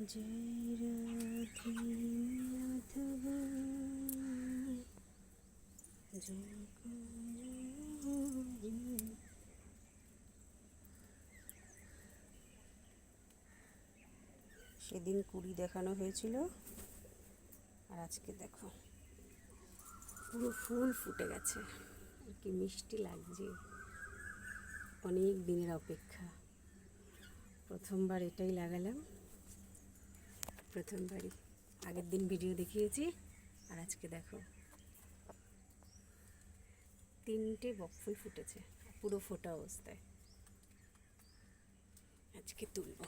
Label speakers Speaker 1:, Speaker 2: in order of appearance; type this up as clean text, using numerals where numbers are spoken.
Speaker 1: जय राधे माधव जय সেদিন কুড়ি দেখানো হয়েছিল আর আজকে দেখো পুরো ফুল ফুটে গেছে। কি মিষ্টি লাগছে, অনেক দিনের অপেক্ষা। প্রথমবার এটাই লাগালাম, প্রথমবারই। আগের দিন ভিডিও দেখিয়েছি আর আজকে দেখো তিনটে বকফুল ফুটেছে পুরো ফোটা অবস্থায়। আজকে তুলব।